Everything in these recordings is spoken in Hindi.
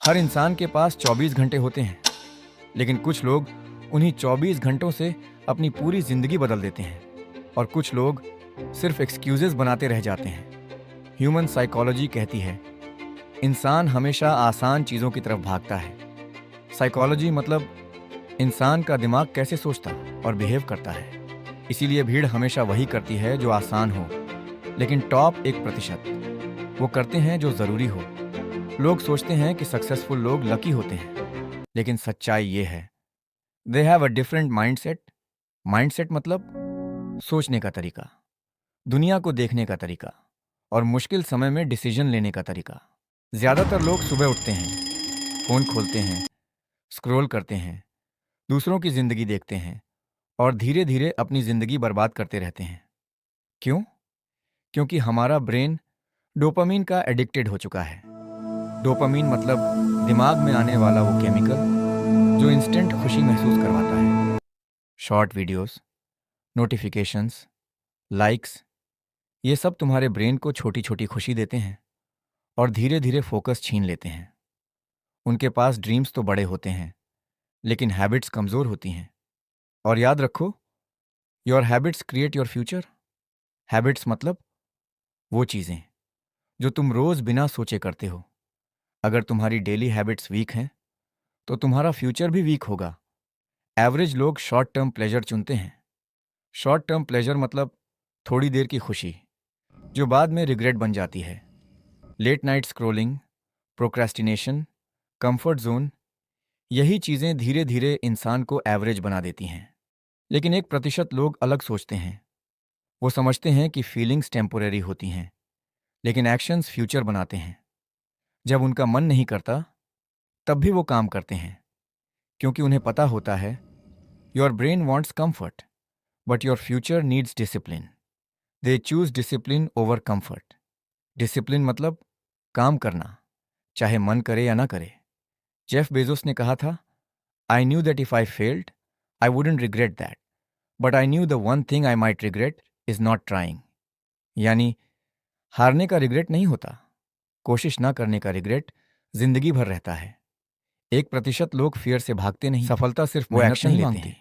हर इंसान के पास 24 घंटे होते हैं, लेकिन कुछ लोग उन्हीं 24 घंटों से अपनी पूरी जिंदगी बदल देते हैं और कुछ लोग सिर्फ एक्सक्यूजेस बनाते रह जाते हैं। ह्यूमन साइकोलॉजी कहती है इंसान हमेशा आसान चीज़ों की तरफ भागता है। साइकोलॉजी मतलब इंसान का दिमाग कैसे सोचता और बिहेव करता है। इसीलिए भीड़ हमेशा वही करती है जो आसान हो, लेकिन टॉप 1% वो करते हैं जो ज़रूरी हो। लोग सोचते हैं कि सक्सेसफुल लोग लकी होते हैं, लेकिन सच्चाई ये है they have a different mindset. Mindset मतलब सोचने का तरीका, दुनिया को देखने का तरीका और मुश्किल समय में डिसीजन लेने का तरीका। ज़्यादातर लोग सुबह उठते हैं, फ़ोन खोलते हैं, स्क्रॉल करते हैं, दूसरों की ज़िंदगी देखते हैं और धीरे धीरे अपनी ज़िंदगी बर्बाद करते रहते हैं। क्यों? क्योंकि हमारा ब्रेन डोपामीन का एडिक्टेड हो चुका है। डोपामीन मतलब दिमाग में आने वाला वो केमिकल जो इंस्टेंट खुशी महसूस करवाता है। शॉर्ट वीडियोस, नोटिफिकेशंस, लाइक्स, ये सब तुम्हारे ब्रेन को छोटी छोटी खुशी देते हैं और धीरे धीरे फोकस छीन लेते हैं। उनके पास ड्रीम्स तो बड़े होते हैं, लेकिन हैबिट्स कमज़ोर होती हैं। और याद रखो, your habits create your future. Habits मतलब वो चीज़ें जो तुम रोज़ बिना सोचे करते हो। अगर तुम्हारी डेली हैबिट्स वीक हैं तो तुम्हारा फ्यूचर भी वीक होगा। एवरेज लोग शॉर्ट टर्म प्लेजर चुनते हैं। शॉर्ट टर्म प्लेजर मतलब थोड़ी देर की खुशी जो बाद में रिग्रेट बन जाती है। Late night scrolling, procrastination, comfort zone, यही चीज़ें धीरे धीरे इंसान को एवरेज बना देती हैं। लेकिन 1% लोग अलग सोचते हैं। वो समझते हैं कि फीलिंग्स टेम्पोरेरी होती हैं, लेकिन एक्शंस फ्यूचर बनाते हैं। जब उनका मन नहीं करता तब भी वो काम करते हैं, क्योंकि उन्हें पता होता है your brain wants comfort but your future needs discipline. They choose discipline over comfort. Discipline मतलब काम करना, चाहे मन करे या ना करे। जेफ बेजोस ने कहा था, I knew that if I failed I wouldn't regret that, but I knew the one thing I might regret is not trying. यानी हारने का रिग्रेट नहीं होता, कोशिश ना करने का रिग्रेट जिंदगी भर रहता है। 1% लोग फियर से भागते नहीं। सफलता सिर्फ वो एक्शन नहीं मांगती,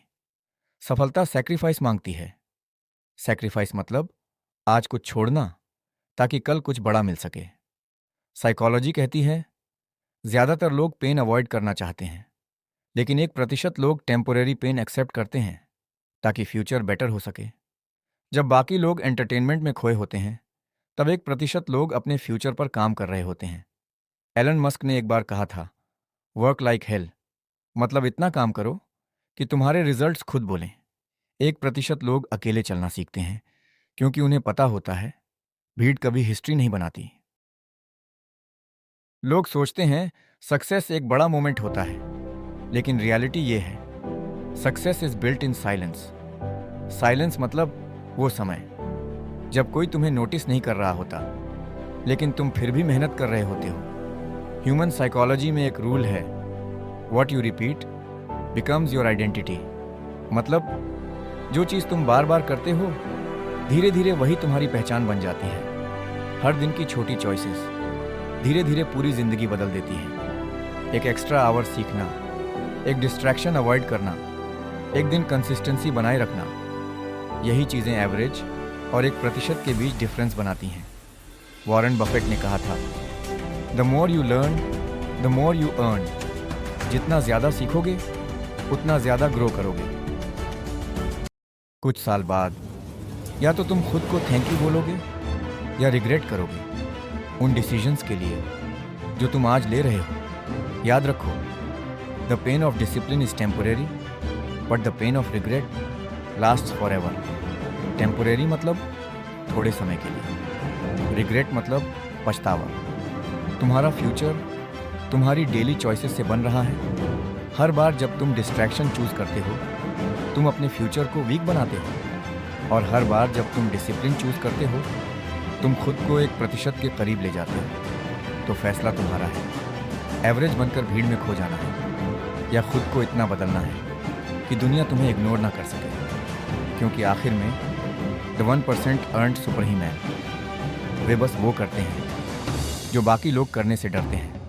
सफलता सैक्रिफाइस मांगती है। सैक्रिफाइस मतलब आज कुछ छोड़ना ताकि कल कुछ बड़ा मिल सके। साइकोलॉजी कहती है ज्यादातर लोग पेन अवॉइड करना चाहते हैं, लेकिन 1% लोग टेम्पोरेरी पेन एक्सेप्ट करते हैं ताकि फ्यूचर बेटर हो सके। जब बाकी लोग एंटरटेनमेंट में खोए होते हैं, तब 1% लोग अपने फ्यूचर पर काम कर रहे होते हैं। एलन मस्क ने एक बार कहा था, वर्क लाइक हेल, मतलब इतना काम करो कि तुम्हारे रिजल्ट्स खुद बोलें। 1% लोग अकेले चलना सीखते हैं, क्योंकि उन्हें पता होता है भीड़ कभी हिस्ट्री नहीं बनाती। लोग सोचते हैं सक्सेस एक बड़ा मोमेंट होता है, लेकिन रियलिटी ये है success is built in silence. Silence मतलब वो समय जब कोई तुम्हें नोटिस नहीं कर रहा होता, लेकिन तुम फिर भी मेहनत कर रहे होते हो। ह्यूमन साइकोलॉजी में एक रूल है, what you repeat becomes your identity. मतलब जो चीज़ तुम बार बार करते हो, धीरे धीरे वही तुम्हारी पहचान बन जाती है। हर दिन की छोटी चॉइसेस धीरे धीरे पूरी जिंदगी बदल देती है। एक एक्स्ट्रा आवर सीखना, एक डिस्ट्रैक्शन अवॉइड करना, एक दिन कंसिस्टेंसी बनाए रखना, यही चीज़ें एवरेज और 1% के बीच डिफरेंस बनाती हैं। वॉरेन बफेट ने कहा था, the more you learn the more you earn. जितना ज़्यादा सीखोगे उतना ज़्यादा ग्रो करोगे। कुछ साल बाद या तो तुम खुद को थैंक यू बोलोगे या रिग्रेट करोगे उन डिसीजंस के लिए जो तुम आज ले रहे हो। याद रखो, the pain of discipline is temporary but the pain of regret lasts for ever. Temporary मतलब थोड़े समय के लिए, रिग्रेट मतलब पछतावा। तुम्हारा फ्यूचर तुम्हारी डेली चॉइसेस से बन रहा है। हर बार जब तुम डिस्ट्रैक्शन चूज करते हो, तुम अपने फ्यूचर को वीक बनाते हो, और हर बार जब तुम डिसिप्लिन चूज करते हो, तुम खुद को 1% के करीब ले जाते हो। तो फैसला तुम्हारा है, एवरेज बनकर भीड़ में खो जाना है या खुद को इतना बदलना है कि दुनिया तुम्हें इग्नोर ना कर सके। क्योंकि आखिर में द 1% अर्न्ड सुपर ही मैन वे बस वो करते हैं जो बाकी लोग करने से डरते हैं।